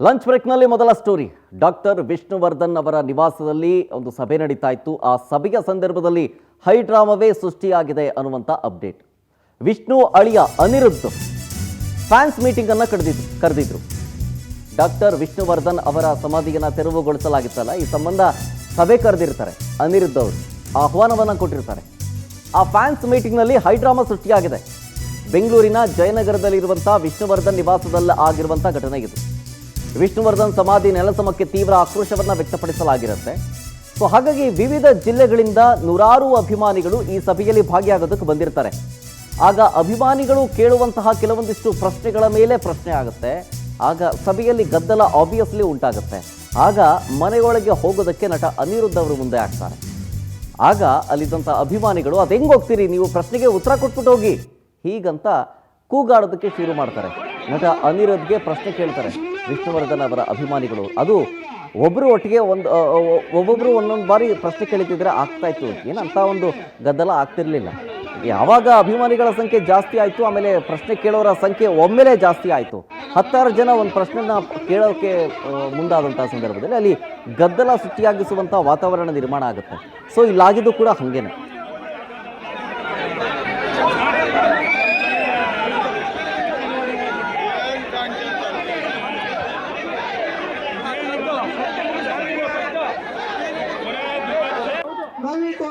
Lunch ಬ್ರೇಕ್ನಲ್ಲಿ ಮೊದಲ story. Doctor Vishnuvardhan ಅವರ ನಿವಾಸದಲ್ಲಿ ಒಂದು ಸಭೆ ನಡೀತಾ ಇತ್ತು. ಆ ಸಭೆಯ ಸಂದರ್ಭದಲ್ಲಿ ಹೈ ಡ್ರಾಮಾವೇ ಸೃಷ್ಟಿಯಾಗಿದೆ ಅನ್ನುವಂಥ ಅಪ್ಡೇಟ್. ವಿಷ್ಣು ಅಳಿಯ ಅನಿರುದ್ಧ್ ಫ್ಯಾನ್ಸ್ ಮೀಟಿಂಗ್ ಅನ್ನು ಕರೆದಿದ್ರು. ಡಾಕ್ಟರ್ ವಿಷ್ಣುವರ್ಧನ್ ಅವರ ಸಮಾಧಿಯನ್ನು ತೆರವುಗೊಳಿಸಲಾಗಿತ್ತಲ್ಲ, ಈ ಸಂಬಂಧ ಸಭೆ ಕರೆದಿರ್ತಾರೆ. ಅನಿರುದ್ಧ್ ಅವರು ಆಹ್ವಾನವನ್ನು ಕೊಟ್ಟಿರ್ತಾರೆ. ಆ ಫ್ಯಾನ್ಸ್ ಮೀಟಿಂಗ್ನಲ್ಲಿ ಹೈ ಡ್ರಾಮಾ ಸೃಷ್ಟಿಯಾಗಿದೆ. ಬೆಂಗಳೂರಿನ ಜಯನಗರದಲ್ಲಿರುವಂಥ ವಿಷ್ಣುವರ್ಧನ್ ನಿವಾಸದಲ್ಲಿ ಆಗಿರುವಂಥ ಘಟನೆ ಇದು. ವಿಷ್ಣುವರ್ಧನ್ ಸಮಾಧಿ ನೆಲಸಮಕ್ಕೆ ತೀವ್ರ ಆಕ್ರೋಶವನ್ನು ವ್ಯಕ್ತಪಡಿಸಲಾಗಿರುತ್ತೆ. ಸೊ ಹಾಗಾಗಿ ವಿವಿಧ ಜಿಲ್ಲೆಗಳಿಂದ ನೂರಾರು ಅಭಿಮಾನಿಗಳು ಈ ಸಭೆಯಲ್ಲಿ ಭಾಗಿಯಾಗೋದಕ್ಕೆ ಬಂದಿರ್ತಾರೆ. ಆಗ ಅಭಿಮಾನಿಗಳು ಕೇಳುವಂತಹ ಕೆಲವೊಂದಿಷ್ಟು ಪ್ರಶ್ನೆಗಳ ಮೇಲೆ ಪ್ರಶ್ನೆ ಆಗುತ್ತೆ. ಆಗ ಸಭೆಯಲ್ಲಿ ಗದ್ದಲ ಆಬ್ವಿಯಸ್ಲಿ ಉಂಟಾಗುತ್ತೆ. ಆಗ ಮನೆಯೊಳಗೆ ಹೋಗೋದಕ್ಕೆ ನಟ ಅನಿರುದ್ಧ್ ಅವರು ಮುಂದೆ ಆಗ್ತಾರೆ. ಆಗ ಅಲ್ಲಿದ್ದಂಥ ಅಭಿಮಾನಿಗಳು ಅದು ಹೆಂಗೆ ಹೋಗ್ತೀರಿ, ನೀವು ಪ್ರಶ್ನೆಗೆ ಉತ್ತರ ಕೊಟ್ಬಿಟ್ಟು ಹೋಗಿ ಹೀಗಂತ ಕೂಗಾಡೋದಕ್ಕೆ ಶುರು ಮಾಡ್ತಾರೆ. ನಟ ಅನಿರುದ್ಧ್ಗೆ ಪ್ರಶ್ನೆ ಕೇಳ್ತಾರೆ ವಿಷ್ಣುವರ್ಧನ್ ಅವರ ಅಭಿಮಾನಿಗಳು. ಅದು ಒಬ್ಬರು ಒಟ್ಟಿಗೆ ಒಬ್ಬೊಬ್ಬರು ಒಂದೊಂದು ಬಾರಿ ಪ್ರಶ್ನೆ ಕೇಳ್ತಿದ್ರೆ ಆಗ್ತಾ ಇತ್ತು. ಏನಂತ ಒಂದು ಗದ್ದಲ ಆಗ್ತಿರ್ಲಿಲ್ಲ. ಯಾವಾಗ ಅಭಿಮಾನಿಗಳ ಸಂಖ್ಯೆ ಜಾಸ್ತಿ ಆಯಿತು, ಆಮೇಲೆ ಪ್ರಶ್ನೆ ಕೇಳೋರ ಸಂಖ್ಯೆ ಒಮ್ಮೆಲೆ ಜಾಸ್ತಿ ಆಯಿತು. 10 ಜನ ಒಂದು ಪ್ರಶ್ನೆನ ಕೇಳೋಕ್ಕೆ ಮುಂದಾದಂಥ ಸಂದರ್ಭದಲ್ಲಿ ಅಲ್ಲಿ ಗದ್ದಲ ಸೃಷ್ಟಿಯಾಗಿಸುವಂಥ ವಾತಾವರಣ ನಿರ್ಮಾಣ ಆಗುತ್ತೆ. ಸೊ ಇಲ್ಲಾಗಿದ್ದು ಕೂಡ ಹಾಗೇನೆ. ದಯವಿಟ್ಟು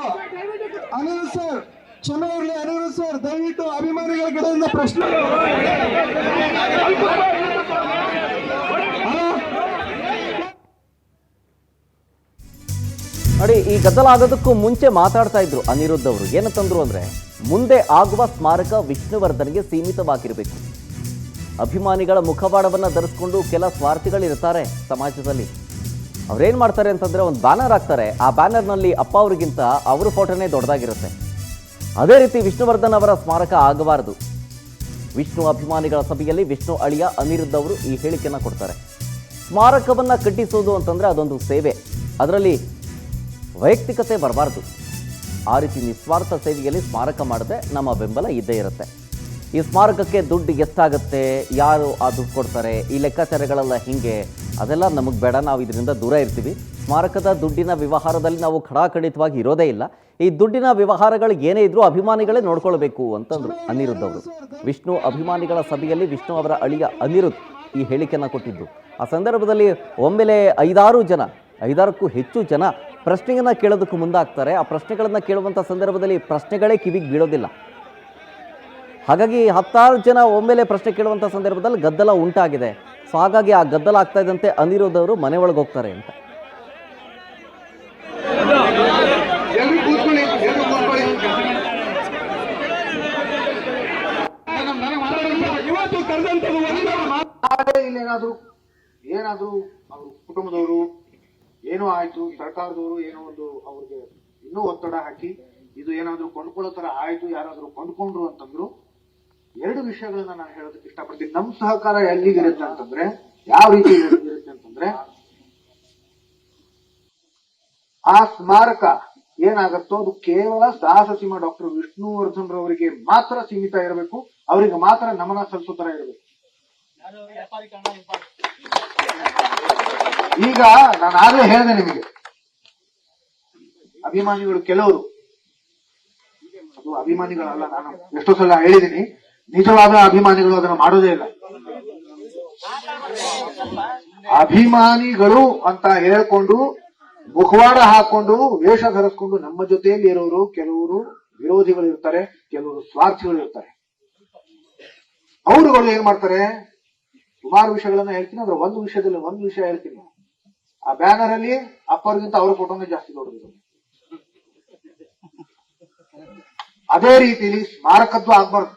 ಅನಿರುದ್ಧ್ ಸರ್, ಕ್ಷಮೆ ಇರಲಿ ಅನಿರುದ್ಧ್ ಸರ್, ದಯವಿಟ್ಟು ಅಭಿಮಾನಿಗಳ ಕಡೆಯಿಂದ ಪ್ರಶ್ನೆ ನೋಡಿ, ಈ ಗದ್ದಲ ಆಗೋದಕ್ಕೂ ಮುಂಚೆ ಮಾತಾಡ್ತಾ ಇದ್ರು ಅನಿರುದ್ಧ್ ಅವರು. ಏನಂತಂದ್ರು ಅಂದ್ರೆ, ಮುಂದೆ ಆಗುವ ಸ್ಮಾರಕ ವಿಷ್ಣುವರ್ಧನ್ಗೆ ಸೀಮಿತವಾಗಿರಬೇಕು. ಅಭಿಮಾನಿಗಳ ಮುಖವಾಡವನ್ನು ಧರಿಸ್ಕೊಂಡು ಕೆಲ ಸ್ವಾರ್ಥಿಗಳಿರ್ತಾರೆ ಸಮಾಜದಲ್ಲಿ. ಅವ್ರೇನು ಮಾಡ್ತಾರೆ ಅಂತಂದರೆ, ಒಂದು ಬ್ಯಾನರ್ ಹಾಕ್ತಾರೆ. ಆ ಬ್ಯಾನರ್ನಲ್ಲಿ ಅಪ್ಪ ಅವ್ರಿಗಿಂತ ಅವ್ರ ಫೋಟೋನೇ ದೊಡ್ಡದಾಗಿರುತ್ತೆ. ಅದೇ ರೀತಿ ವಿಷ್ಣುವರ್ಧನ್ ಅವರ ಸ್ಮಾರಕ ಆಗಬಾರದು. ವಿಷ್ಣು ಅಭಿಮಾನಿಗಳ ಸಭೆಯಲ್ಲಿ ವಿಷ್ಣು ಅಳಿಯ ಅನಿರುದ್ಧ್ ಅವರು ಈ ಹೇಳಿಕೆಯನ್ನು ಕೊಡ್ತಾರೆ. ಸ್ಮಾರಕವನ್ನು ಕಟ್ಟಿಸೋದು ಅಂತಂದರೆ ಅದೊಂದು ಸೇವೆ, ಅದರಲ್ಲಿ ವೈಯಕ್ತಿಕತೆ ಬರಬಾರ್ದು. ಆ ರೀತಿ ನಿಸ್ವಾರ್ಥ ಸೇವೆಯಲ್ಲಿ ಸ್ಮಾರಕ ಮಾಡದೆ ನಮ್ಮ ಬೆಂಬಲ ಇದ್ದೇ ಇರುತ್ತೆ. ಈ ಸ್ಮಾರಕಕ್ಕೆ ದುಡ್ಡು ಎಷ್ಟಾಗುತ್ತೆ, ಯಾರು ಆ ದುಡ್ಡು ಕೊಡ್ತಾರೆ, ಈ ಲೆಕ್ಕಾಚಾರಗಳೆಲ್ಲ ಹಿಂಗೆ, ಅದೆಲ್ಲ ನಮಗೆ ಬೇಡ, ನಾವು ಇದರಿಂದ ದೂರ ಇರ್ತೀವಿ. ಸ್ಮಾರಕದ ದುಡ್ಡಿನ ವ್ಯವಹಾರದಲ್ಲಿ ನಾವು ಖಡಾಖಂಡಿತವಾಗಿ ಇರೋದೇ ಇಲ್ಲ. ಈ ದುಡ್ಡಿನ ವ್ಯವಹಾರಗಳು ಏನೇ ಇದ್ರೂ ಅಭಿಮಾನಿಗಳೇ ನೋಡ್ಕೊಳ್ಬೇಕು ಅಂತಂದ್ರು ಅನಿರುದ್ಧ್ ಅವರು. ವಿಷ್ಣು ಅಭಿಮಾನಿಗಳ ಸಭೆಯಲ್ಲಿ ವಿಷ್ಣು ಅವರ ಅಳಿಯ ಅನಿರುದ್ಧ್ ಈ ಹೇಳಿಕೆಯನ್ನು ಕೊಟ್ಟಿದ್ದು. ಆ ಸಂದರ್ಭದಲ್ಲಿ ಒಮ್ಮೆಲೆ 5-6ಕ್ಕೂ ಹೆಚ್ಚು ಜನ ಪ್ರಶ್ನೆಯನ್ನು ಕೇಳೋದಕ್ಕೂ ಮುಂದಾಗ್ತಾರೆ. ಆ ಪ್ರಶ್ನೆಗಳನ್ನು ಕೇಳುವಂಥ ಸಂದರ್ಭದಲ್ಲಿ ಪ್ರಶ್ನೆಗಳೇ ಕಿವಿಗೆ ಬೀಳೋದಿಲ್ಲ. ಹಾಗಾಗಿ 10 ಜನ ಒಮ್ಮೆಲೆ ಪ್ರಶ್ನೆ ಕೇಳುವಂಥ ಸಂದರ್ಭದಲ್ಲಿ ಗದ್ದಲ ಉಂಟಾಗಿದೆ. ಸೊ ಹಾಗಾಗಿ ಆ ಗದ್ದಲ ಆಗ್ತಾ ಇದ್ದಂತೆ ಅನಿರುದ್ಧ್ ಅವರು ಮನೆ ಒಳಗೆ ಹೋಗ್ತಾರೆ ಅಂತ. ಏನಾದ್ರು ಅವ್ರ ಕುಟುಂಬದವರು ಏನೋ ಆಯ್ತು, ಸರ್ಕಾರದವರು ಏನೋ ಒಂದು ಅವ್ರಿಗೆ ಇನ್ನೂ ಒತ್ತಡ ಹಾಕಿ ಇದು ಏನಾದ್ರು ಕೊಂಡ್ಕೊಳ್ಳೋ ತರ ಆಯ್ತು, ಯಾರಾದ್ರೂ ಕೊಂಡ್ಕೊಂಡ್ರು ಅಂತಂದ್ರು, 2 ವಿಷಯಗಳನ್ನ ನಾನು ಹೇಳೋದಕ್ಕೆ ಇಷ್ಟಪಡ್ತೀನಿ. ನಮ್ಮ ಸಹಕಾರ ಎಲ್ಲಿಗಿರುತ್ತೆ ಅಂತಂದ್ರೆ, ಯಾವ ರೀತಿ ಇರುತ್ತೆ ಅಂತಂದ್ರೆ, ಆ ಸ್ಮಾರಕ ಏನಾಗತ್ತೋ ಅದು ಕೇವಲ ಸಾಹಸಸೀಮ ಡಾಕ್ಟರ್ ವಿಷ್ಣುವರ್ಧನ್ ರವರಿಗೆ ಮಾತ್ರ ಸೀಮಿತ ಇರಬೇಕು. ಅವರಿಗೆ ಮಾತ್ರ ನಮನ ಸಲ್ಲಿಸೋ ತರ ಇರಬೇಕು. ಈಗ ನಾನು ಆಗ್ಲೇ ಹೇಳಿದೆ ನಿಮಗೆ, ಅಭಿಮಾನಿಗಳು ಕೆಲವರು, ಅದು ಅಭಿಮಾನಿಗಳಲ್ಲ, ನಾನು ಎಷ್ಟೋ ಸಲ ಹೇಳಿದ್ದೀನಿ, ನಿಜವಾದ ಅಭಿಮಾನಿಗಳು ಅದನ್ನ ಮಾಡೋದೇ ಇಲ್ಲ. ಅಭಿಮಾನಿಗಳು ಅಂತ ಹೇಳ್ಕೊಂಡು ಮುಖವಾಡ ಹಾಕೊಂಡು ವೇಷ ಧರಿಸ್ಕೊಂಡು ನಮ್ಮ ಜೊತೆಯಲ್ಲಿ ಇರೋರು ಕೆಲವರು ವಿರೋಧಿಗಳು ಇರ್ತಾರೆ, ಕೆಲವರು ಸ್ವಾರ್ಥಿಗಳು ಇರ್ತಾರೆ. ಅವರುಗಳು ಏನ್ ಮಾಡ್ತಾರೆ, ಸುಮಾರು ವಿಷಯಗಳನ್ನ ಹೇಳ್ತೀನಿ, ಅದ್ರ ಒಂದು ವಿಷಯ ಹೇಳ್ತೀನಿ. ಆ ಬ್ಯಾನರ್ ಅಲ್ಲಿ ಅಪ್ಪರಿಗಿಂತ ಅವ್ರ ಫೋಟೋನೇ ಜಾಸ್ತಿ ದೊಡ್ಡದು. ಅದೇ ರೀತಿಲಿ ಸ್ಮಾರಕದ್ದು ಆಗ್ಬಾರ್ದು.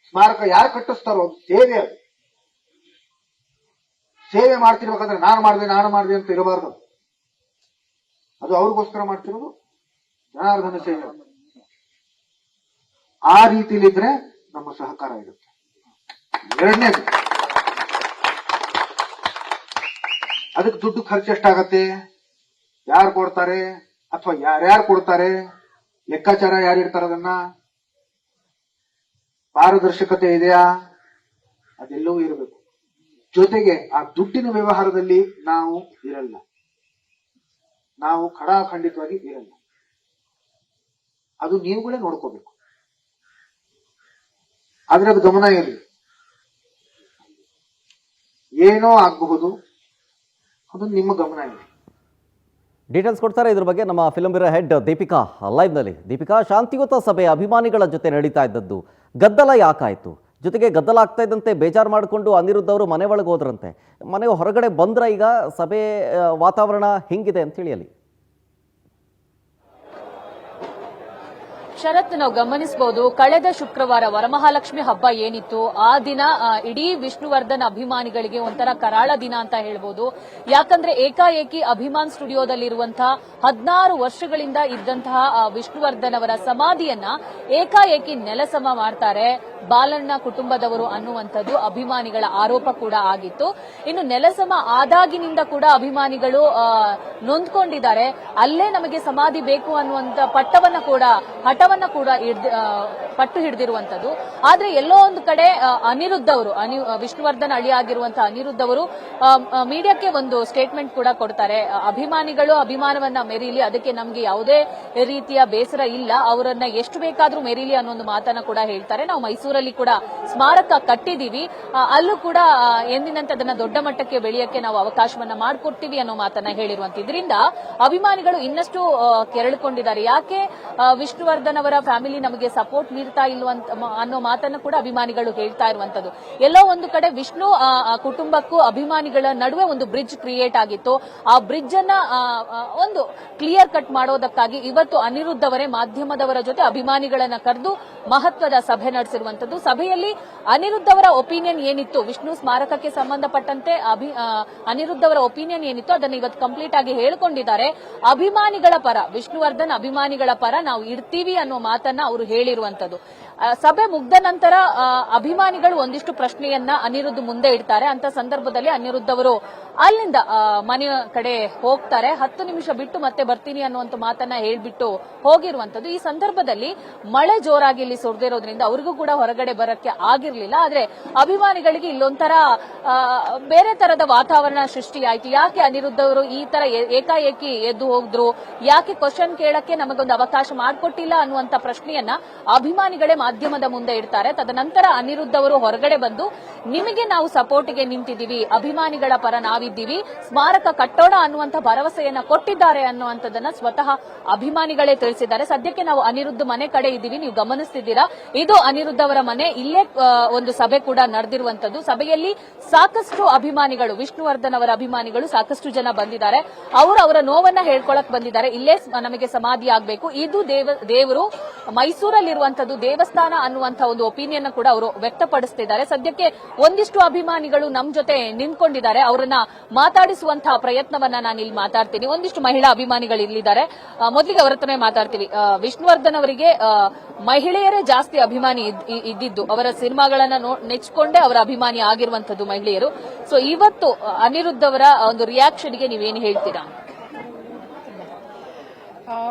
ಸ್ಮಾರಕ ಯಾರು ಕಟ್ಟಿಸ್ತಾರೋ ಅದು ಸೇವೆ. ಅದು ಸೇವೆ ಮಾಡ್ತಿರ್ಬೇಕಂದ್ರೆ ನಾನು ಮಾಡಿದೆ ಅಂತ ಇರಬಾರ್ದು. ಅದು ಅವ್ರಿಗೋಸ್ಕರ ಮಾಡ್ತಿರೋದು ಜನಾರ್ದನ ಸೇವೆ. ಆ ರೀತಿಲಿದ್ರೆ ನಮ್ಮ ಸಹಕಾರ ಇರುತ್ತೆ. 2ನೇದು, ಅದಕ್ಕೆ ದುಡ್ಡು ಖರ್ಚು ಎಷ್ಟಾಗತ್ತೆ, ಯಾರು ಕೊಡ್ತಾರೆ ಅಥವಾ ಯಾರ್ಯಾರು ಕೊಡ್ತಾರೆ, ಲೆಕ್ಕಾಚಾರ ಯಾರಿರ್ತಾರೆ, ಅದನ್ನ ಪಾರದರ್ಶಕತೆ ಇದೆಯಾ, ಅದೆಲ್ಲವೂ ಇರಬೇಕು. ಜೊತೆಗೆ ಆ ದುಡ್ಡಿನ ವ್ಯವಹಾರದಲ್ಲಿ ನಾವು ಇರಲ್ಲ, ನಾವು ಖಡಾಖಂಡಿತವಾಗಿ ಇರಲ್ಲ. ಅದು ನೀವುಗಳೇ ನೋಡ್ಕೋಬೇಕು. ಆದ್ರೆ ಅದು ಗಮನ ಇರಲಿ. ಏನೋ ಆಗಬಹುದು, ಅದು ನಿಮ್ಮ ಗಮನ ಇರಲಿ. ಡೀಟೇಲ್ಸ್ ಕೊಡ್ತಾರೆ ಇದ್ರ ಬಗ್ಗೆ ನಮ್ಮ ಫಿಲ್ಮ್ ಬ್ಯೂರೋ ಹೆಡ್ ದೀಪಿಕಾ ಲೈವ್ನಲ್ಲಿ. ದೀಪಿಕಾ, ಶಾಂತಿಯುತ ಸಭೆ ಅಭಿಮಾನಿಗಳ ಜೊತೆ ನಡೀತಾ ಇದ್ದದ್ದು ಗದ್ದಲ ಯಾಕಾಯಿತು? ಜೊತೆಗೆ ಗದ್ದಲ ಆಗ್ತಾ ಇದ್ದಂತೆ ಬೇಜಾರು ಮಾಡಿಕೊಂಡು ಅನಿರುದ್ಧ ಅವರು ಮನೆ ಒಳಗೆ ಹೋದ್ರಂತೆ. ಮನೆ ಹೊರಗಡೆ ಬಂದ್ರ ಈಗ ಸಭೆ ವಾತಾವರಣ ಹೆಂಗಿದೆ ಅಂತ ಹೇಳಿ ಅಲ್ಲಿ ಶರತ್, ನಾವು ಗಮನಿಸಬಹುದು, ಕಳೆದ ಶುಕ್ರವಾರ ವರಮಹಾಲಕ್ಷ್ಮಿ ಹಬ್ಬ ಏನಿತ್ತು ಆ ದಿನ ಇಡೀ ವಿಷ್ಣುವರ್ಧನ್ ಅಭಿಮಾನಿಗಳಿಗೆ ಒಂಥರ ಕರಾಳ ದಿನ ಅಂತ ಹೇಳ್ಬೋದು. ಯಾಕಂದ್ರೆ ಏಕಾಏಕಿ ಅಭಿಮಾನ್ ಸ್ಟುಡಿಯೋದಲ್ಲಿರುವಂತಹ 16 ವರ್ಷಗಳಿಂದ ಇದ್ದಂತಹ ವಿಷ್ಣುವರ್ಧನ್ ಅವರ ಸಮಾಧಿಯನ್ನ ಏಕಾಏಕಿ ನೆಲಸಮ ಮಾಡ್ತಾರೆ ಬಾಲಣ್ಣ ಕುಟುಂಬದವರು ಅನ್ನುವಂಥದ್ದು ಅಭಿಮಾನಿಗಳ ಆರೋಪ ಕೂಡ ಆಗಿತ್ತು. ಇನ್ನು ನೆಲಸಮ ಆದಾಗಿನಿಂದ ಕೂಡ ಅಭಿಮಾನಿಗಳು ನೊಂದ್ಕೊಂಡಿದ್ದಾರೆ. ಅಲ್ಲೇ ನಮಗೆ ಸಮಾಧಿ ಬೇಕು ಅನ್ನುವಂತ ಹಠವನ್ನ ಕೂಡ ಪಟ್ಟು ಹಿಡಿದಿರುವಂತದ್ದು. ಆದ್ರೆ ಎಲ್ಲೋ ಒಂದು ಕಡೆ ಅನಿರುದ್ಧ ಅವರು, ವಿಷ್ಣುವರ್ಧನ್ ಅಳಿಯಾಗಿರುವಂತಹ ಅನಿರುದ್ಧ ಅವರು ಮೀಡಿಯಾಕ್ಕೆ ಒಂದು ಸ್ಟೇಟ್ಮೆಂಟ್ ಕೂಡ ಕೊಡ್ತಾರೆ. ಅಭಿಮಾನಿಗಳು ಅಭಿಮಾನವನ್ನ ಮೆರೀಲಿ, ಅದಕ್ಕೆ ನಮ್ಗೆ ಯಾವುದೇ ರೀತಿಯ ಬೇಸರ ಇಲ್ಲ, ಅವರನ್ನ ಎಷ್ಟು ಬೇಕಾದ್ರೂ ಮೆರೀಲಿ ಅನ್ನೋ ಒಂದು ಮಾತನ್ನ ಕೂಡ ಹೇಳ್ತಾರೆ. ನಾವು ಮೈಸೂರಲ್ಲಿ ಕೂಡ ಸ್ಮಾರಕ ಕಟ್ಟಿದೀವಿ, ಅಲ್ಲೂ ಕೂಡ ಎಂದಿನಂತೆ ಅದನ್ನ ದೊಡ್ಡ ಮಟ್ಟಕ್ಕೆ ಬೆಳೆಯಕ್ಕೆ ನಾವು ಅವಕಾಶವನ್ನ ಮಾಡಿಕೊಡ್ತೀವಿ ಅನ್ನೋ ಮಾತನ್ನ ಹೇಳಿರುವಂತ. ಇದರಿಂದ ಅಭಿಮಾನಿಗಳು ಇನ್ನಷ್ಟು ಕೆರಳಿಕೊಂಡಿದ್ದಾರೆ. ಯಾಕೆ ವಿಷ್ಣುವರ್ಧನ್ ಅವರ ಫ್ಯಾಮಿಲಿ ನಮಗೆ ಸಪೋರ್ಟ್ ನೀಡ್ತಾ ಇಲ್ವಂತ ಅನ್ನೋ ಮಾತನ್ನು ಕೂಡ ಅಭಿಮಾನಿಗಳು ಹೇಳ್ತಾ ಇರುವಂತದ್ದು. ಎಲ್ಲೋ ಒಂದು ಕಡೆ ವಿಷ್ಣು ಕುಟುಂಬಕ್ಕೂ ಅಭಿಮಾನಿಗಳ ನಡುವೆ ಒಂದು ಬ್ರಿಡ್ಜ್ ಕ್ರಿಯೇಟ್ ಆಗಿತ್ತು. ಆ ಬ್ರಿಡ್ಜ್ ಅನ್ನ ಒಂದು ಕ್ಲಿಯರ್ ಕಟ್ ಮಾಡೋದಕ್ಕಾಗಿ ಇವತ್ತು ಅನಿರುದ್ಧ ಅವರೇ ಮಾಧ್ಯಮದವರ ಜೊತೆ ಅಭಿಮಾನಿಗಳನ್ನ ಕರೆದು ಮಹತ್ವದ ಸಭೆ ನಡೆಸಿರುವಂತದ್ದು. ಸಭೆಯಲ್ಲಿ ಅನಿರುದ್ಧ ಅವರ ಒಪಿನಿಯನ್ ಏನಿತ್ತು, ವಿಷ್ಣು ಸ್ಮಾರಕಕ್ಕೆ ಸಂಬಂಧಪಟ್ಟಂತೆ ಅನಿರುದ್ಧ ಅವರ ಒಪಿನಿಯನ್ ಏನಿತ್ತು ಅದನ್ನು ಇವತ್ತು ಕಂಪ್ಲೀಟ್ ಆಗಿ ಹೇಳ್ಕೊಂಡಿದ್ದಾರೆ. ಅಭಿಮಾನಿಗಳ ಪರ, ವಿಷ್ಣುವರ್ಧನ್ ಅಭಿಮಾನಿಗಳ ಪರ ನಾವು ಇರ್ತೀವಿ ಅನ್ನೋ ಮಾತನ್ನ ಅವರು ಹೇಳಿರುವಂತದ್ದು. ಸಭೆ ಮುಗ್ದ ನಂತರ ಅಭಿಮಾನಿಗಳು ಒಂದಿಷ್ಟು ಪ್ರಶ್ನೆಯನ್ನ ಅನಿರುದ್ಧ ಮುಂದೆ ಇಡ್ತಾರೆ. ಅಂತ ಸಂದರ್ಭದಲ್ಲಿ ಅನಿರುದ್ಧ ಅವರು ಅಲ್ಲಿಂದ ಮನೆಯ ಕಡೆ ಹೋಗ್ತಾರೆ. 10 ನಿಮಿಷ ಬಿಟ್ಟು ಮತ್ತೆ ಬರ್ತೀನಿ ಅನ್ನುವಂತ ಮಾತನ್ನ ಹೇಳ್ಬಿಟ್ಟು ಹೋಗಿರುವಂತದ್ದು. ಈ ಸಂದರ್ಭದಲ್ಲಿ ಮಳೆ ಜೋರಾಗಿ ಇಲ್ಲಿ ಸುರಿದಿರೋದ್ರಿಂದ ಅವ್ರಿಗೂ ಕೂಡ ಹೊರಗಡೆ ಬರಕ್ಕೆ ಆಗಿರ್ಲಿಲ್ಲ. ಆದ್ರೆ ಅಭಿಮಾನಿಗಳಿಗೆ ಇಲ್ಲೊಂಥರ ಬೇರೆ ತರದ ವಾತಾವರಣ ಸೃಷ್ಟಿಯಾಯಿತು. ಯಾಕೆ ಅನಿರುದ್ಧ ಅವರು ಈ ತರ ಏಕಾಏಕಿ ಎದ್ದು ಹೋದ್ರು, ಯಾಕೆ ಕ್ವಶನ್ ಕೇಳಕ್ಕೆ ನಮಗೊಂದು ಅವಕಾಶ ಮಾಡಿಕೊಟ್ಟಿಲ್ಲ ಅನ್ನುವಂತ ಪ್ರಶ್ನೆಯನ್ನ ಅಭಿಮಾನಿಗಳೇ ಮಾಧ್ಯಮದ ಮುಂದೆ ಇಡ್ತಾರೆ. ತದನಂತರ ಅನಿರುದ್ಧ ಅವರು ಹೊರಗಡೆ ಬಂದು ನಿಮಗೆ ನಾವು ಸಪೋರ್ಟ್ಗೆ ನಿಂತಿದ್ದೀವಿ, ಅಭಿಮಾನಿಗಳ ಪರ ನಾವಿದ್ದೀವಿ, ಸ್ಮಾರಕ ಕಟ್ಟೋಣ ಅನ್ನುವಂತ ಭರವಸೆಯನ್ನ ಕೊಟ್ಟಿದ್ದಾರೆ ಅನ್ನುವಂಥದ್ದನ್ನ ಸ್ವತಃ ಅಭಿಮಾನಿಗಳೇ ತಿಳಿಸಿದ್ದಾರೆ. ಸದ್ಯಕ್ಕೆ ನಾವು ಅನಿರುದ್ಧ ಮನೆ ಕಡೆ ಇದ್ದೀವಿ, ನೀವು ಗಮನಿಸ್ತಿದ್ದೀರಾ, ಇದು ಅನಿರುದ್ಧ ಅವರ ಮನೆ. ಇಲ್ಲೇ ಒಂದು ಸಭೆ ಕೂಡ ನಡೆದಿರುವಂತದ್ದು. ಸಭೆಯಲ್ಲಿ ಸಾಕಷ್ಟು ಅಭಿಮಾನಿಗಳು, ವಿಷ್ಣುವರ್ಧನ್ ಅವರ ಅಭಿಮಾನಿಗಳು ಸಾಕಷ್ಟು ಜನ ಬಂದಿದ್ದಾರೆ. ಅವರು ಅವರ ನೋವನ್ನ ಹೇಳ್ಕೊಳಕ್ ಬಂದಿದ್ದಾರೆ. ಇಲ್ಲೇ ನಮಗೆ ಸಮಾಧಿ ಆಗ್ಬೇಕು, ಇದು ದೇವರು ಮೈಸೂರಲ್ಲಿರುವಂತದ್ದು ದೇವಸ್ಥಾನ ಅನ್ನುವಂತ ಒಂದು ಒಪಿನಿಯನ್ ಕೂಡ ಅವರು ವ್ಯಕ್ತಪಡಿಸುತ್ತಿದ್ದಾರೆ. ಸದ್ಯಕ್ಕೆ ಒಂದಿಷ್ಟು ಅಭಿಮಾನಿಗಳು ನಮ್ ಜೊತೆ ನಿಂತ್ಕೊಂಡಿದ್ದಾರೆ. ಅವರನ್ನ ಮಾತಾಡಿಸುವಂತಹ ಪ್ರಯತ್ನವನ್ನ ನಾನು ಇಲ್ಲಿ ಮಾಡ್ತೀನಿ. ಒಂದಿಷ್ಟು ಮಹಿಳಾ ಅಭಿಮಾನಿಗಳು ಇಲ್ಲಿದ್ದಾರೆ. ಮೊದಲಿಗೆ ಅವರ ಹತ್ರನೇ ಮಾತಾಡ್ತೀವಿ. ವಿಷ್ಣುವರ್ಧನ್ ಅವರಿಗೆ ಮಹಿಳೆಯರೇ ಜಾಸ್ತಿ ಅಭಿಮಾನಿ ಇದ್ದಿದ್ದು, ಅವರ ಸಿನಿಮಾಗಳನ್ನ ನೆಚ್ಕೊಂಡೇ ಅವರ ಅಭಿಮಾನಿ ಆಗಿರುವಂತದ್ದು ಮಹಿಳೆಯರು. ಸೊ ಇವತ್ತು ಅನಿರುದ್ಧ ಅವರ ಒಂದು ರಿಯಾಕ್ಷನ್ಗೆ ನೀವೇನು ಹೇಳ್ತೀರಾ?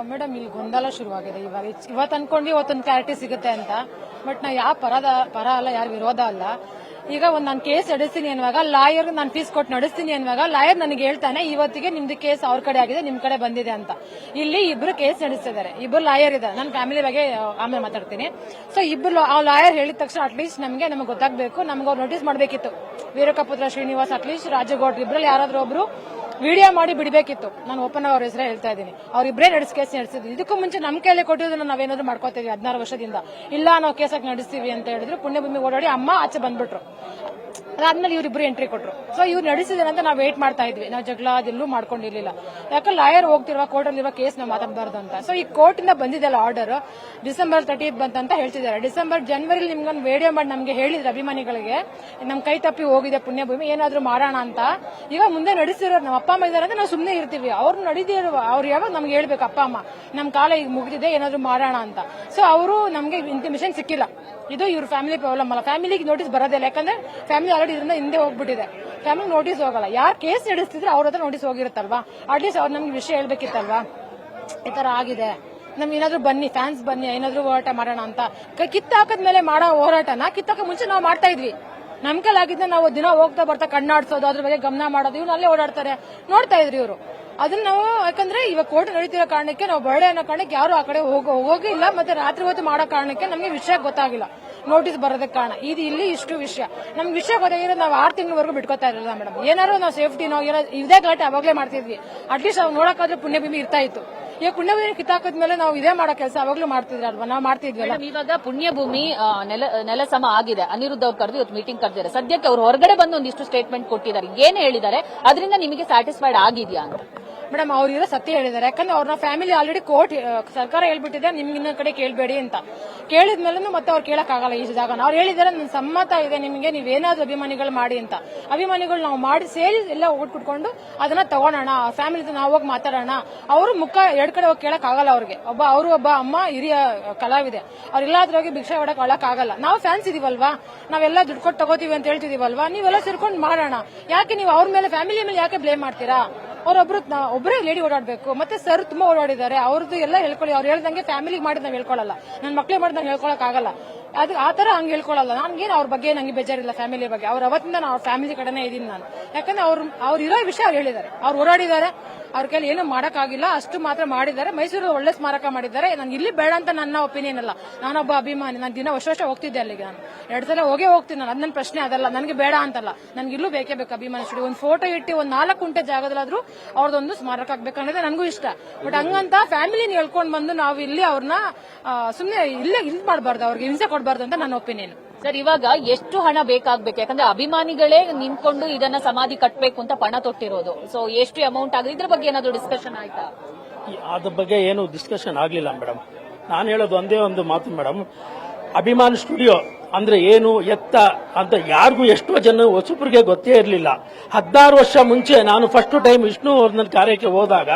ಮೇಡಮ್, ಇಲ್ಲಿ ಗೊಂದಲ ಶುರುವಾಗಿದೆ. ಇವತ್ತು ಅನ್ಕೊಂಡ್ವಿ ಇವತ್ತೊಂದು ಕ್ಲಾರಿಟಿ ಸಿಗುತ್ತೆ ಅಂತ. ಬಟ್ ನಾ ಯಾವ ಪರ ಅಲ್ಲ, ಯಾರು ವಿರೋಧ ಅಲ್ಲ. ಈಗ ನಾನು ಕೇಸ್ ನಡೆಸ್ತೀನಿ ಅನ್ನುವಾಗ ಲಾಯರ್ ನಾನು ಫೀಸ್ ಕೊಟ್ಟು ನಡೆಸ್ತೀನಿ ಅನ್ನುವಾಗ ಲಾಯರ್ ನನಗೆ ಹೇಳ್ತಾನೆ ಇವತ್ತಿಗೆ ನಿಮ್ದು ಕೇಸ್ ಅವ್ರ ಕಡೆ ಆಗಿದೆ, ನಿಮ್ ಕಡೆ ಬಂದಿದೆ ಅಂತ. ಇಲ್ಲಿ ಇಬ್ರು ಕೇಸ್ ನಡೆಸ್ತಿದ್ದಾರೆ, ಇಬ್ರು ಲಾಯರ್ ಇದ್ದಾರೆ. ನನ್ನ ಫ್ಯಾಮಿಲಿ ಬಗ್ಗೆ ಆಮೇಲೆ ಮಾತಾಡ್ತೀನಿ. ಸೊ ಇಬ್ರು ಆ ಲಾಯರ್ ಹೇಳಿದ ತಕ್ಷಣ ಅಟ್ಲೀಸ್ಟ್ ನಮಗೆ ಗೊತ್ತಾಗಬೇಕು, ನಮ್ಗೆ ಅವ್ರು ನೋಟಿಸ್ ಮಾಡಬೇಕಿತ್ತು. ವೀರಕಪುತ್ರ ಶ್ರೀನಿವಾಸ್, ಅಟ್ಲೀಸ್ಟ್ ರಾಜಗೌಡ್ರು ಇಬ್ರಲ್ಲಿ ಯಾರಾದ್ರೂ ಒಬ್ರು ವಿಡಿಯೋ ಮಾಡಿ ಬಿಡಬೇಕಿತ್ತು. ನಾನು ಓಪನ್ ಅವ್ರ ಹೆಸರೇ ಹೇಳ್ತಾ ಇದ್ದೀನಿ. ಅವ್ರಿಬ್ರೇ ಕೇಸ್ ನಡೆಸಿದ್ರು. ಇದಕ್ಕೂ ಮುಂಚೆ ನಮ್ಮ ಕೈಯಲ್ಲಿ ಕೊಟ್ಟಿರೋದನ್ನ ನಾವೇನಾದ್ರೂ ಮಾಡ್ಕೋತೀವಿ 16 ವರ್ಷದಿಂದ. ಇಲ್ಲ, ನಾವು ಕೇಸಾಗಿ ನಡೆಸ್ತೀವಿ ಅಂತ ಹೇಳಿದ್ರು. ಪುಣ್ಯಭೂಮಿ ಓಡಾಡಿ ಅಮ್ಮ ಆಚೆ ಬಂದ್ಬಿಟ್ರು. ಅದಾದ್ಮೇಲೆ ಇವರಿಬ್ರು ಎಂಟ್ರಿ ಕೊಟ್ರು. ಸೊ ಇವ್ರು ನಡೆಸಿದಾರೆ ಅಂತ ನಾವು ವೇಟ್ ಮಾಡ್ತಾ ಇದ್ವಿ. ನಾವು ಜಗಳ ಅದೆಲ್ಲೂ ಮಾಡ್ಕೊಂಡಿರ್ಲಿಲ್ಲ. ಯಾಕಂದ್ರೆ ಲಾಯರ್ ಹೋಗ್ತಿರುವ ಕೋರ್ಟಲ್ಲಿರುವ ಕೇಸ್ ನಾವು ಮಾತಾಡಬಾರ್ದು ಅಂತ. ಸೊ ಈ ಕೋರ್ಟ್ ಇಂದ ಬಂದಿದ್ದಲ್ಲ ಆರ್ಡರ್, ಡಿಸೆಂಬರ್ 30 ಬಂತಂತ ಹೇಳ್ತಿದ್ದಾರೆ. ಜನವರಿ ನಿಮ್ಗೊಂದು ವಿಡಿಯೋ ಮಾಡಿ ನಮ್ಗೆ ಹೇಳಿದ್ರೆ ಅಭಿಮಾನಿಗಳಿಗೆ ನಮ್ ಕೈ ತಪ್ಪಿ ಹೋಗಿದೆ ಪುಣ್ಯಭೂಮಿ, ಏನಾದ್ರೂ ಮಾಡೋಣ ಅಂತ. ಈಗ ಮುಂದೆ ನಡೆಸಿರೋರು ನಮ್ಮ ಅಪ್ಪ ಅಮ್ಮ ಇದಾರೆ ಅಂತ ನಾವು ಸುಮ್ಮನೆ ಇರ್ತೀವಿ. ಅವ್ರು ನಡೆದಿರುವ ಅವ್ರು ಯಾವಾಗ ನಮ್ಗೆ ಹೇಳ್ಬೇಕು, ಅಪ್ಪ ಅಮ್ಮ ನಮ್ ಕಾಲ ಈಗ ಮುಗಿದಿದೆ, ಏನಾದ್ರೂ ಮಾಡೋಣ ಅಂತ. ಸೊ ಅವರು ನಮ್ಗೆ ಇಂಟಿಮೇಷನ್ ಸಿಕ್ಕಿಲ್ಲ. ಇದು ಇವ್ರ ಫ್ಯಾಮಿಲಿ ಪ್ರಾಬ್ಲಮ್ ಅಲ್ಲ. ಫ್ಯಾಮಿಲಿಗೆ ನೋಟಿಸ್ ಬರೋದಿಲ್ಲ, ಯಾಕಂದ್ರೆ ಫ್ಯಾಮಿಲಿ ಆಲ್ರೆಡಿ ಇದರಿಂದ ಹಿಂದೆ ಹೋಗ್ಬಿಟ್ಟಿದೆ. ಫ್ಯಾಮಿಲಿ ನೋಟಿಸ್ ಹೋಗಲ್ಲ. ಯಾರು ಕೇಸ್ ನಡೆಸ್ತಿದ್ರೆ ಅವ್ರ ಹತ್ರ ನೋಟಿಸ್ ಹೋಗಿರುತ್ತಲ್ವಾ, ಅಟ್ಲೀಸ್ಟ್ ಅವ್ರು ನಮ್ಗೆ ವಿಷಯ ಹೇಳ್ಬೇಕಿತ್ತಲ್ವಾ, ಈ ತರ ಆಗಿದೆ, ನಮ್ಗೆ ಏನಾದ್ರು ಬನ್ನಿ, ಫ್ಯಾನ್ಸ್ ಬನ್ನಿ, ಏನಾದ್ರು ಹೋರಾಟ ಮಾಡೋಣ ಅಂತ. ಕಿತ್ತಾಕದ್ಮೇಲೆ ಮಾಡೋ ಹೋರಾಟನ ಕಿತ್ತಾಕ ಮುಂಚೆ ನಾವು ಮಾಡ್ತಾ ಇದ್ವಿ. ನಮ್ ಕೈಲಾಗಿದ್ದ ನಾವು ದಿನ ಹೋಗ್ತಾ ಬರ್ತಾ ಕಣ್ಣಾಡ್ಸೋದು, ಅದ್ರ ಬಗ್ಗೆ ಗಮನ ಮಾಡೋದು, ಇವ್ರು ಅಲ್ಲೇ ಓಡಾಡ್ತಾರೆ ನೋಡ್ತಾ ಇದ್ರಿ ಇವರು. ಅದನ್ನ ನಾವು ಯಾಕಂದ್ರೆ ಇವಾಗ ಕೋರ್ಟ್ ನಡೀತಿರೋ ಕಾರಣಕ್ಕೆ ನಾವು ಬರ್ಡೇ ಅನ್ನೋ ಕಾರಣಕ್ಕೆ ಯಾರು ಆ ಕಡೆ ಹೋಗಿಲ್ಲ, ಮತ್ತೆ ರಾತ್ರಿ ಹೊತ್ತು ಮಾಡೋ ಕಾರಣಕ್ಕೆ ನಮಗೆ ವಿಷಯ ಗೊತ್ತಾಗಿಲ್ಲ, ನೋಟಿಸ್ ಬರೋದಕ್ಕೆ ಕಾರಣ ಇದು. ಇಲ್ಲಿ ಇಷ್ಟು ವಿಷಯ ನಮ್ಗೆ ವಿಷಯ ಗೊತ್ತಾಗಿರೋ ನಾವು 6 ತಿಂಗಳವರೆಗೂ ಬಿಟ್ಕೋತಾ ಇರಲಿಲ್ಲ ಮೇಡಮ್. ಏನಾದ್ರು ನಾವು ಸೇಫ್ಟಿನೋ ಇದೇ ಗಲಾಟೆ ಅವಾಗಲೇ ಮಾಡ್ತಿದ್ವಿ, ಅಟ್ಲೀಸ್ಟ್ ಅವ್ರು ನೋಡೋಕ್ಕಾದ್ರೆ ಪುಣ್ಯಭೂಮಿ ಇರ್ತಾ ಇತ್ತು. ಈಗ ಪುಣ್ಯಭೂಮಿ ಕಿತ್ತಾಕದ್ಮೇಲೆ ನಾವು ಇದೇ ಮಾಡೋ ಕೆಲಸ ಅವಾಗ್ಲೂ ಮಾಡ್ತಿದ್ವಿ ಅಲ್ವಾ, ನಾವು ಮಾಡ್ತಿದ್ವಲ್ಲ. ಇವಾಗ ಪುಣ್ಯಭೂಮಿ ನೆಲ ಸಮ ಆಗಿದೆ, ಅನಿರುದ್ಧ ಅವ್ರು ಕರೆದು ಇವತ್ತು ಮೀಟಿಂಗ್ ಕರೆದಿದ್ದಾರೆ. ಸದ್ಯಕ್ಕೆ ಅವ್ರು ಹೊರಗಡೆ ಬಂದು ಒಂದಿಷ್ಟು ಸ್ಟೇಟ್ಮೆಂಟ್ ಕೊಟ್ಟಿದ್ದಾರೆ, ಏನ್ ಹೇಳಿದ್ದಾರೆ, ಅದರಿಂದ ನಿಮಗೆ ಸ್ಯಾಟಿಸ್ಫೈಡ್ ಆಗಿದೆಯಾ ಅಂತ? ಮೇಡಮ್ ಅವ್ರಿರೋ ಸತ್ಯ ಹೇಳಿದ್ದಾರೆ, ಯಾಕಂದ್ರೆ ಅವ್ರನ್ನ ಫ್ಯಾಮಿಲಿ ಆಲ್ರೆಡಿ ಕೋರ್ಟ್ ಸರ್ಕಾರ ಹೇಳ್ಬಿಟ್ಟಿದೆ ನಿಮ್ಗೆ ಇನ್ನೊಂದ್ ಕಡೆ ಕೇಳಬೇಡಿ ಅಂತ. ಕೇಳಿದ್ಮೇಲೆ ಮತ್ತೆ ಅವ್ರು ಕೇಳಕ್ಕಾಗಲ್ಲ ಈ ಜಾಗ. ಅವ್ರು ಹೇಳಿದಾರೆ ನನ್ ಸಮ್ಮತ ಇದೆ ನಿಮಗೆ, ನೀವೇನಾದ್ರೂ ಅಭಿಮಾನಿಗಳು ಮಾಡಿ ಅಂತ. ಅಭಿಮಾನಿಗಳು ನಾವು ಮಾಡಿ ಸೇರಿ ಎಲ್ಲ ಕುಟ್ಕೊಂಡು ಅದನ್ನ ತಗೋಣ, ಫ್ಯಾಮಿಲಿ ನಾವು ಹೋಗಿ ಮಾತಾಡೋಣ. ಅವರು ಮುಖ 2 ಕಡೆ ಹೋಗಿ ಕೇಳಕ್ ಆಗಲ್ಲ ಅವ್ರಿಗೆ. ಒಬ್ಬ ಅಮ್ಮ ಹಿರಿಯ ಕಲಾವಿದೆ, ಅವ್ರು ಎಲ್ಲಾದ್ರೂ ಹೋಗಿ ಭಿಕ್ಷೆ ಹೊಡಕ್ ಆಗಲ್ಲ. ನಾವು ಫ್ಯಾನ್ಸ್ ಇದೀವಲ್ವಾ, ನಾವೆಲ್ಲ ದುಡ್ಡು ಕೊಟ್ಟು ತಗೋತೀವಿ ಅಂತ ಹೇಳ್ತಿದೀವಲ್ವಾ, ನೀವೆಲ್ಲ ಸೇರ್ಕೊಂಡು ಮಾಡೋಣ. ಯಾಕೆ ನೀವು ಅವ್ರ ಮೇಲೆ ಫ್ಯಾಮಿಲಿ ಮೇಲೆ ಯಾಕೆ ಬ್ಲೇಮ್ ಮಾಡ್ತೀರಾ? ಒಬ್ಬರೇ ಲೇಡಿ ಓಡಾಡ್ಬೇಕು. ಮತ್ತೆ ಸರ್ ತುಂಬಾ ಓಡಾಡಿದ್ದಾರೆ, ಅವ್ರದ್ದು ಎಲ್ಲ ಹೇಳ್ಕೊಳ್ಳಿ. ಅವ್ರು ಹೇಳ್ದಂಗೆ ಫ್ಯಾಮಿಲಿಗೆ ಮಾಡಿದ್ ನಾವ್ ಹೇಳ್ಕೊಳ್ಳಲ್ಲ, ನನ್ನ ಮಕ್ಳಿಗೆ ಮಾಡಿದ್ ನಾವ್ ಹೇಳ್ಕೊಳಕ್ ಆಗಲ್ಲ. ಅದು ಆತರ ಹಂಗೆ ಹೇಳ್ಕೊಳ್ಳಲ್ಲ. ನನ್ಗೇನು ಅವ್ರ ಬಗ್ಗೆ ನಂಗೆ ಬೇಜಾರಿಲ್ಲ, ಫ್ಯಾಮಿಲಿ ಬಗ್ಗೆ. ಅವ್ರ ಅವತ್ತಿಂದ ನಾನು ಅವ್ರ ಫ್ಯಾಮಿಲಿ ಕಡೆನೇ ಇದೀನಿ ನಾನು. ಯಾಕಂದ್ರೆ ಅವ್ರು ಇರೋ ವಿಷಯ ಅವ್ರು ಹೇಳಿದ್ದಾರೆ, ಅವ್ರು ಓಡಾಡಿದ್ದಾರೆ, ಅವ್ರ ಕೈಲಿ ಏನು ಮಾಡಕ್ಕಾಗಿಲ್ಲ, ಅಷ್ಟು ಮಾತ್ರ ಮಾಡಿದ್ದಾರೆ. ಮೈಸೂರು ಒಳ್ಳೆ ಸ್ಮಾರಕ ಮಾಡಿದ್ದಾರೆ. ನನ್ಗೆ ಇಲ್ಲಿ ಬೇಡ ಅಂತ ನನ್ನ ಒಪಿನಿಯನ್ ಅಲ್ಲ, ನಾನೊಬ್ಬ ಅಭಿಮಾನಿ. ನಾನು ದಿನ ವರ್ಷ ಹೋಗ್ತಿದ್ದೆ ಅಲ್ಲಿಗೆ, ನಾನು 2 ಸಲ ಹೋಗ್ತೀನಿ ನಾನು. ಅದ್ ನನ್ನ ಪ್ರಶ್ನೆ ಅದಲ್ಲ, ನನಗೆ ಬೇಡ ಅಂತಲ್ಲ, ನನ್ಗೆ ಇಲ್ಲೂ ಬೇಕೇ ಬೇಕು ಅಭಿಮಾನಿ ಸ್ಟುಡಿಯೋ. ಒಂದು ಫೋಟೋ ಇಟ್ಟು ಒಂದು 4 ಕುಂಟೆ ಜಾಗದಲ್ಲಾದ್ರೂ ಅವ್ರದೊಂದು ಸ್ಮಾರಕ ಆಗ್ಬೇಕನ್ನೋದೇ ನನಗೂ ಇಷ್ಟ. ಬಟ್ ಹಂಗಂತ ಫ್ಯಾಮಿಲಿನ ಹೇಳ್ಕೊಂಡ್ ಬಂದು ನಾವು ಇಲ್ಲಿ ಅವ್ರನ್ನ ಸುಮ್ನೆ ಇಲ್ಲೇ ಇದು ಮಾಡಬಾರ್ದು, ಅವ್ರಿಗೆ ಹಿಂಸೆ ಕೊಡಬಾರ್ದು ಅಂತ ನನ್ನ ಒಪಿನಿಯನ್. ಸರ್, ಇವಾಗ ಎಷ್ಟು ಹಣ ಬೇಕಾಗ್ಬೇಕು? ಯಾಕಂದ್ರೆ ಅಭಿಮಾನಿಗಳೇ ನಿಂತ್ಕೊಂಡು ಇದನ್ನ ಸಮಾಧಿ ಕಟ್ಟಬೇಕು ಅಂತ ಪಣ ತೊಟ್ಟಿರೋದು. ಸೊ ಎಷ್ಟು ಅಮೌಂಟ್ ಆಗಿದೆ, ಇದ್ರ ಬಗ್ಗೆ ಏನಾದ್ರು ಡಿಸ್ಕಷನ್ ಆಯ್ತಾ? ಅದ್ರ ಬಗ್ಗೆ ಏನು ಡಿಸ್ಕಷನ್ ಆಗ್ಲಿಲ್ಲ ಮೇಡಮ್. ನಾನು ಹೇಳೋದು ಒಂದೇ ಒಂದು ಮಾತು ಮೇಡಮ್, ಅಭಿಮಾನಿ ಸ್ಟುಡಿಯೋ ಅಂದ್ರೆ ಏನು ಎತ್ತ ಅಂತ ಯಾರಿಗೂ ಎಷ್ಟೋ ಜನ ಹೊಸಬ್ರಿಗೆ ಗೊತ್ತೇ ಇರಲಿಲ್ಲ. 16 ವರ್ಷ ಮುಂಚೆ ನಾನು ಫಸ್ಟ್ ಟೈಮ್ ವಿಷ್ಣುವರ್ಧನ್ ಕಾರ್ಯಕ್ಕೆ ಹೋದಾಗ